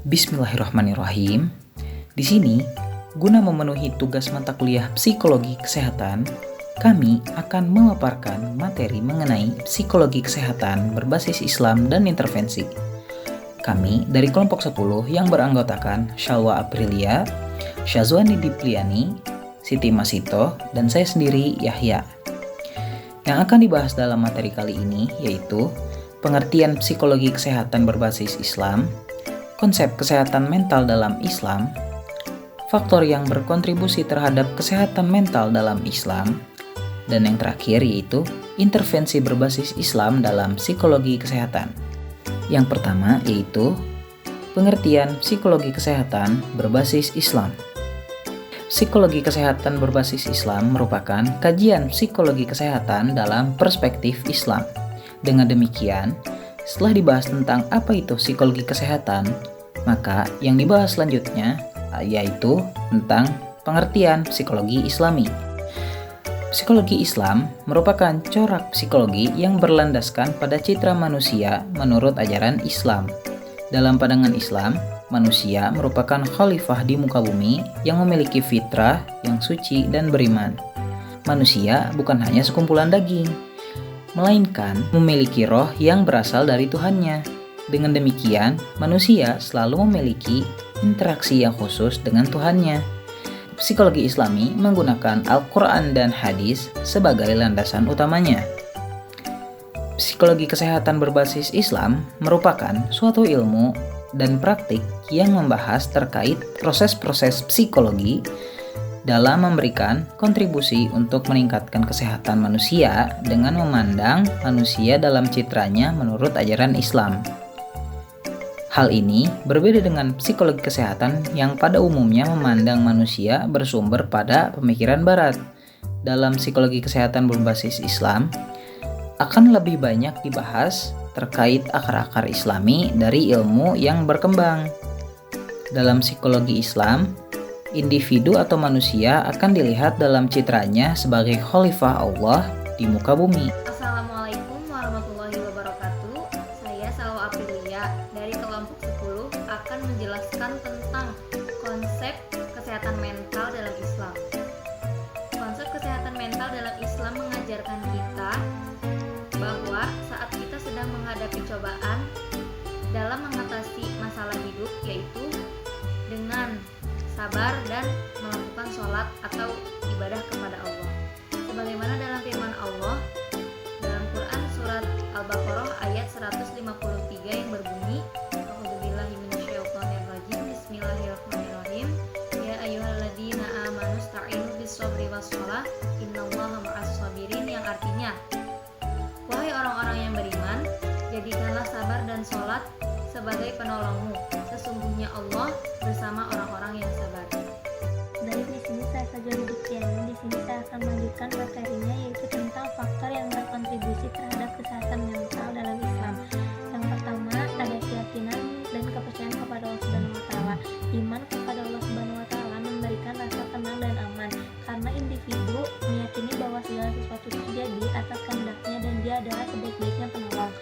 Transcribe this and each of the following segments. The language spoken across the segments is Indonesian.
Bismillahirrahmanirrahim. Di sini, guna memenuhi tugas mata kuliah Psikologi Kesehatan, kami akan memaparkan materi mengenai psikologi kesehatan berbasis Islam dan intervensi. Kami dari kelompok 10 yang beranggotakan Shalwa Aprilia, Syazwani Dipliani, Siti Masito, dan saya sendiri Yahya. Yang akan dibahas dalam materi kali ini yaitu pengertian psikologi kesehatan berbasis Islam, konsep kesehatan mental dalam Islam, faktor yang berkontribusi terhadap kesehatan mental dalam Islam, dan yang terakhir yaitu intervensi berbasis Islam dalam psikologi kesehatan. Yang pertama yaitu pengertian psikologi kesehatan berbasis Islam. Psikologi kesehatan berbasis Islam merupakan kajian psikologi kesehatan dalam perspektif Islam. Dengan demikian, setelah dibahas tentang apa itu psikologi kesehatan, maka yang dibahas selanjutnya yaitu tentang pengertian psikologi Islami. Psikologi Islam merupakan corak psikologi yang berlandaskan pada citra manusia menurut ajaran Islam. Dalam pandangan Islam, manusia merupakan khalifah di muka bumi yang memiliki fitrah yang suci dan beriman. Manusia bukan hanya sekumpulan daging, melainkan memiliki roh yang berasal dari Tuhannya. Dengan demikian, manusia selalu memiliki interaksi yang khusus dengan Tuhannya. Psikologi Islami menggunakan Al-Quran dan hadis sebagai landasan utamanya. Psikologi kesehatan berbasis Islam merupakan suatu ilmu dan praktik yang membahas terkait proses-proses psikologi dalam memberikan kontribusi untuk meningkatkan kesehatan manusia dengan memandang manusia dalam citranya menurut ajaran Islam. Hal ini berbeda dengan psikologi kesehatan yang pada umumnya memandang manusia bersumber pada pemikiran barat. Dalam psikologi kesehatan berbasis Islam, akan lebih banyak dibahas terkait akar-akar Islami dari ilmu yang berkembang. Dalam psikologi Islam, individu atau manusia akan dilihat dalam citranya sebagai khalifah Allah di muka bumi. Assalamualaikum warahmatullahi wabarakatuh. Saya Shalwa Aprilia dari kelompok 10 akan menjelaskan tentang konsep kesehatan mental dalam Islam. Konsep kesehatan mental dalam Islam mengajarkan kita bahwa saat kita sedang menghadapi cobaan dalam mengatasi masalah hidup, yaitu dengan sabar dan melakukan sholat atau ibadah kepada Allah. Sebagaimana dalam firman Allah dalam Quran surat Al-Baqarah ayat 153 yang berbunyi, A'udzubillahi minasyaitonirrajim, Bismillahirrahmanirrahim, Ya ayyuhalladzina amanu sta'inu bis-shabri was-shalah, innallaha ma'as-sabirin, yang artinya, wahai orang-orang yang beriman, jadikanlah sabar dan sholat sebagai penolongmu. Sesungguhnya Allah bersama orang-orang yang sabar. Baik, di sini saya Syazwani Dipliani. Di sini saya akan melanjutkan materinya, yaitu tentang faktor yang berkontribusi terhadap kesehatan mental dalam Islam. Yang pertama ada keyakinan dan kepercayaan kepada Allah Subhanahu wa taala. Iman kepada Allah Subhanahu wa taala memberikan rasa tenang dan aman karena individu meyakini bahwa segala sesuatu terjadi atas kehendaknya dan Dia adalah sebaik-baiknya penolong.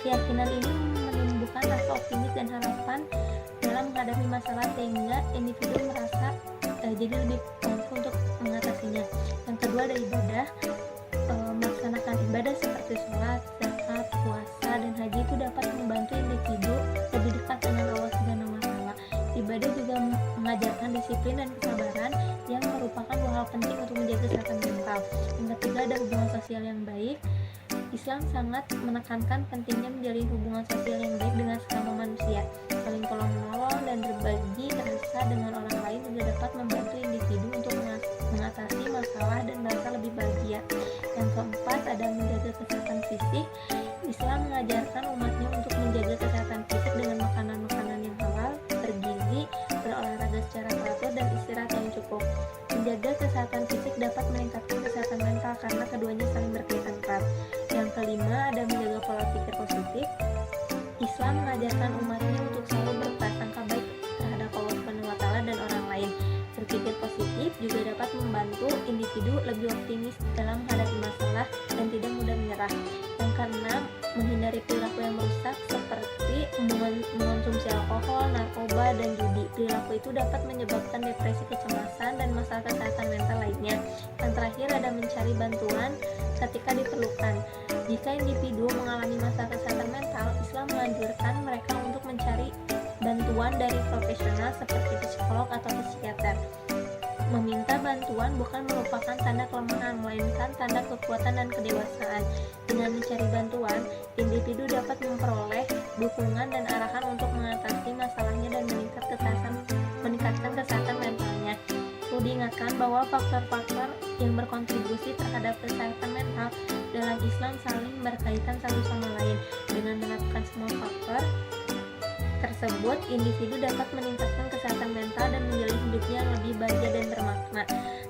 Keyakinan ini menumbuhkan rasa optimis dan harapan dalam menghadapi masalah sehingga individu merasa jadi lebih mampu untuk mengatasinya. Yang kedua ada ibadah. Melaksanakan ibadah seperti sholat, zakat, puasa, dan haji itu dapat membantu individu lebih dekat dengan Allah Subhanahu wa taala. Ibadah juga mengajarkan disiplin dan kesabaran yang merupakan hal penting untuk menjaga kesehatan mental. Yang ketiga ada hubungan sosial yang baik. Islam sangat menekankan pentingnya menjalin hubungan sosial yang baik dengan sesama manusia. Saling tolong-menolong dan berbagi rasa dengan orang lain juga dapat membantu individu untuk mengatasi masalah dan merasa lebih bahagia. Yang keempat ada menjaga kesehatan fisik. Islam mengajarkan umatnya untuk menjaga kesehatan fisik dengan makanan-makanan yang halal, bergizi, berolahraga secara teratur, dan istirahat yang cukup. Menjaga kesehatan fisik dapat meningkatkan kesehatan mental karena keduanya saling berkaitan erat. Yang kelima ada menjaga pola pikir positif. Islam mengajarkan umatnya untuk selalu berprasangka baik terhadap Allah Subhanahu wa taala dan orang lain. Berpikir positif juga dapat membantu individu lebih optimis dalam menghadapi masalah dan tidak mudah menyerah. Yang keenam, menghindari perilaku yang merusak seperti hubungan mengonsumsi alkohol, narkoba, dan judi. Perilaku itu dapat menyebabkan depresi, kecemasan, dan masalah kesehatan mental lainnya. Yang terakhir ada mencari bantuan ketika diperlukan. Jika individu mengalami masalah kesehatan mental, Islam menganjurkan mereka untuk mencari bantuan dari profesional seperti psikolog atau psikiater. Meminta bantuan bukan merupakan tanda kelemahan, melainkan tanda kekuatan dan kedewasaan. Dengan mencari bantuan, individu dapat memperoleh dukungan dan arahan untuk mengatasi masalahnya dan meningkatkan kesehatan mentalnya. Perlu diingatkan bahwa faktor-faktor yang berkontribusi terhadap kesehatan mental dalam Islam saling berkaitan satu sama lain. Dengan menerapkan semua faktor tersebut, individu dapat meningkatkan kesehatan mental dan menjalani hidupnya yang lebih bahagia dan bermakna.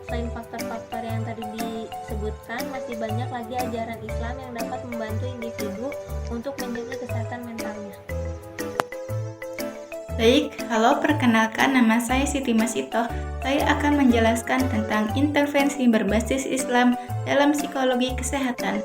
Selain faktor-faktor yang tadi disebutkan, masih banyak lagi ajaran Islam yang dapat membantu individu untuk menjaga kesehatan mentalnya. Baik, halo, perkenalkan, nama saya Siti Masitoh. Saya akan menjelaskan tentang intervensi berbasis Islam dalam psikologi kesehatan.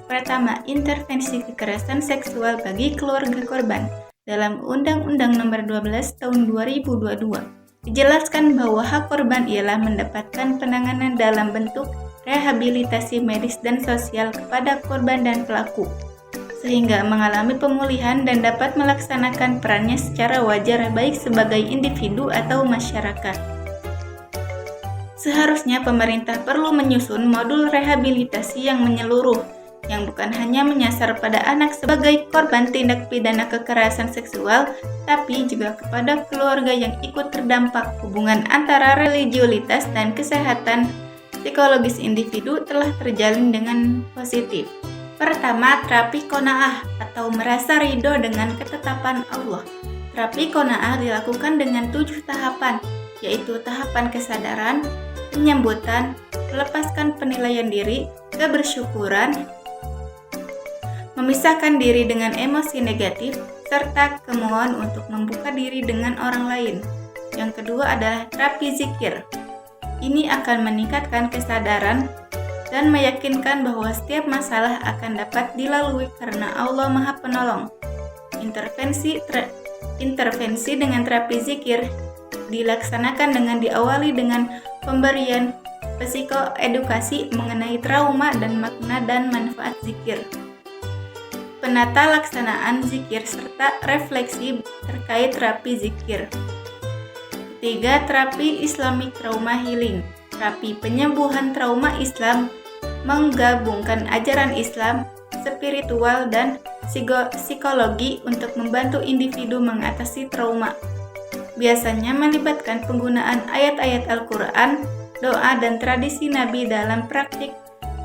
Pertama, intervensi kekerasan seksual bagi keluarga korban. Dalam Undang-Undang Nomor 12 Tahun 2022, dijelaskan bahwa hak korban ialah mendapatkan penanganan dalam bentuk rehabilitasi medis dan sosial kepada korban dan pelaku, sehingga mengalami pemulihan dan dapat melaksanakan perannya secara wajar baik sebagai individu atau masyarakat. Seharusnya pemerintah perlu menyusun modul rehabilitasi yang menyeluruh, yang bukan hanya menyasar pada anak sebagai korban tindak pidana kekerasan seksual, tapi juga kepada keluarga yang ikut terdampak. Hubungan antara religiulitas dan kesehatan psikologis individu telah terjalin dengan positif. Pertama, terapi qanaah atau merasa ridho dengan ketetapan Allah. Terapi qanaah dilakukan dengan 7 tahapan, yaitu tahapan kesadaran, penyambutan, melepaskan penilaian diri, kebersyukuran, memisahkan diri dengan emosi negatif, serta kemauan untuk membuka diri dengan orang lain. Yang kedua adalah terapi zikir. Ini akan meningkatkan kesadaran dan meyakinkan bahwa setiap masalah akan dapat dilalui karena Allah Maha Penolong. Intervensi dengan terapi zikir dilaksanakan dengan diawali dengan pemberian psikoedukasi mengenai trauma dan makna dan manfaat zikir, penata laksanaan zikir, serta refleksi terkait terapi zikir. Ketiga, terapi Islamic Trauma Healing. Terapi penyembuhan trauma Islam menggabungkan ajaran Islam, spiritual, dan psikologi untuk membantu individu mengatasi trauma. Biasanya melibatkan penggunaan ayat-ayat Al-Quran, doa, dan tradisi Nabi dalam praktik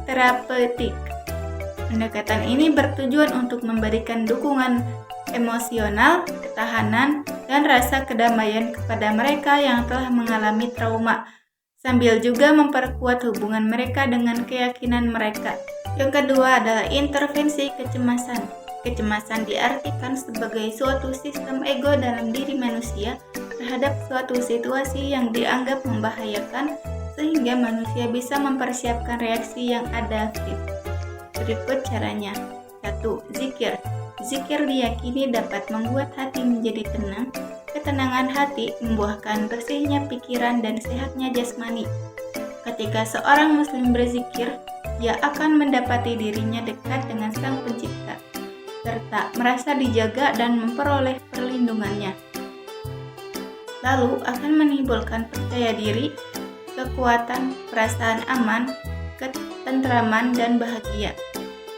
terapeutik. Pendekatan ini bertujuan untuk memberikan dukungan emosional, ketahanan, dan rasa kedamaian kepada mereka yang telah mengalami trauma, sambil juga memperkuat hubungan mereka dengan keyakinan mereka. Yang kedua adalah intervensi kecemasan. Kecemasan diartikan sebagai suatu sistem ego dalam diri manusia terhadap suatu situasi yang dianggap membahayakan, sehingga manusia bisa mempersiapkan reaksi yang adaptif. Berikut caranya. 1. Zikir. Zikir diyakini dapat membuat hati menjadi tenang. Ketenangan hati membuahkan bersihnya pikiran dan sehatnya jasmani. Ketika seorang muslim berzikir, ia akan mendapati dirinya dekat dengan Sang Pencipta, serta merasa dijaga dan memperoleh perlindungannya. Lalu akan menimbulkan percaya diri, kekuatan, perasaan aman, ketentraman, dan bahagia.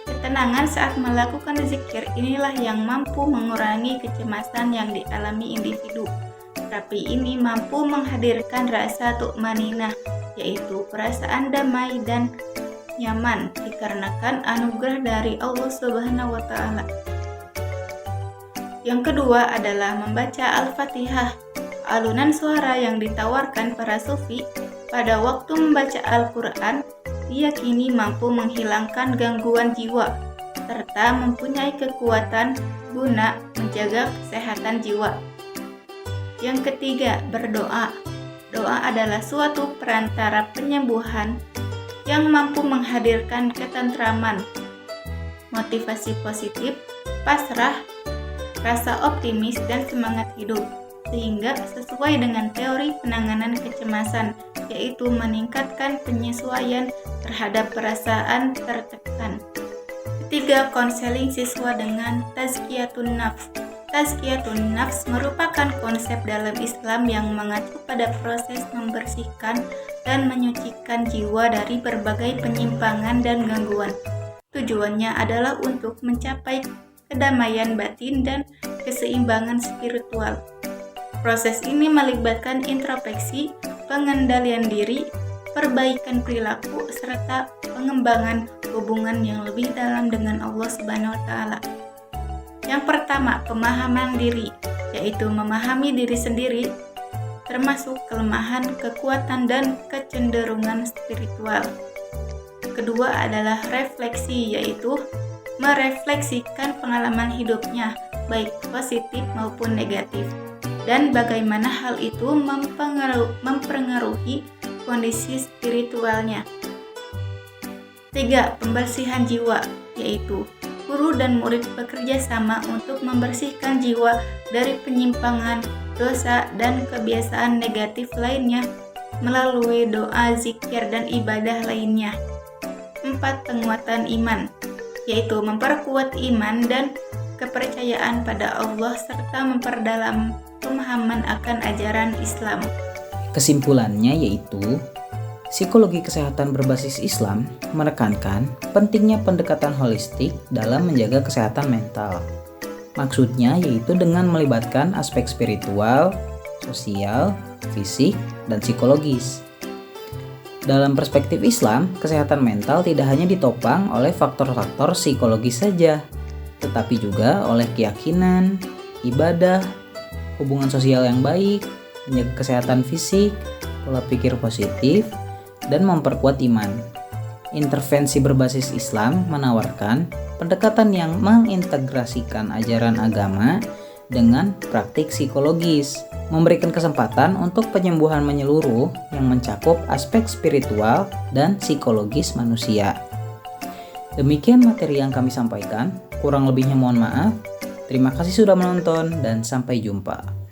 Ketenangan saat melakukan zikir inilah yang mampu mengurangi kecemasan yang dialami individu. Terapi ini mampu menghadirkan rasa tu'maninah, yaitu perasaan damai dan nyaman dikarenakan anugerah dari Allah Subhanahu wa Ta'ala. Yang kedua adalah membaca Al-Fatihah, alunan suara yang ditawarkan para sufi pada waktu membaca Al-Quran diyakini mampu menghilangkan gangguan jiwa, serta mempunyai kekuatan guna menjaga kesehatan jiwa. Yang ketiga, berdoa. Doa adalah suatu perantara penyembuhan yang mampu menghadirkan ketentraman, motivasi positif, pasrah, rasa optimis, dan semangat hidup, sehingga sesuai dengan teori penanganan kecemasan, yaitu meningkatkan penyesuaian terhadap perasaan tertekan. Ketiga, konseling siswa dengan tazkiyatun nafs. Tazkiyatun nafs merupakan konsep dalam Islam yang mengacu pada proses membersihkan dan menyucikan jiwa dari berbagai penyimpangan dan gangguan. Tujuannya adalah untuk mencapai kedamaian batin dan keseimbangan spiritual. Proses ini melibatkan introspeksi, pengendalian diri, perbaikan perilaku, serta pengembangan hubungan yang lebih dalam dengan Allah Subhanahu wa Ta'ala. Yang pertama, pemahaman diri, yaitu memahami diri sendiri, termasuk kelemahan, kekuatan, dan kecenderungan spiritual. Kedua adalah refleksi, yaitu merefleksikan pengalaman hidupnya, baik positif maupun negatif, dan bagaimana hal itu mempengaruhi kondisi spiritualnya. 3. Pembersihan jiwa, yaitu guru dan murid bekerja sama untuk membersihkan jiwa dari penyimpangan, dosa, dan kebiasaan negatif lainnya melalui doa, zikir, dan ibadah lainnya. 4. Penguatan iman, yaitu memperkuat iman dan kepercayaan pada Allah serta memperdalam pemahaman akan ajaran Islam. Kesimpulannya yaitu, psikologi kesehatan berbasis Islam menekankan pentingnya pendekatan holistik dalam menjaga kesehatan mental. Maksudnya yaitu dengan melibatkan aspek spiritual, sosial, fisik, dan psikologis. Dalam perspektif Islam, kesehatan mental tidak hanya ditopang oleh faktor-faktor psikologis saja, tetapi juga oleh keyakinan, ibadah, hubungan sosial yang baik, menjaga kesehatan fisik, pola pikir positif, dan memperkuat iman. Intervensi berbasis Islam menawarkan pendekatan yang mengintegrasikan ajaran agama dengan praktik psikologis, memberikan kesempatan untuk penyembuhan menyeluruh yang mencakup aspek spiritual dan psikologis manusia. Demikian materi yang kami sampaikan, kurang lebihnya mohon maaf. Terima kasih sudah menonton dan sampai jumpa.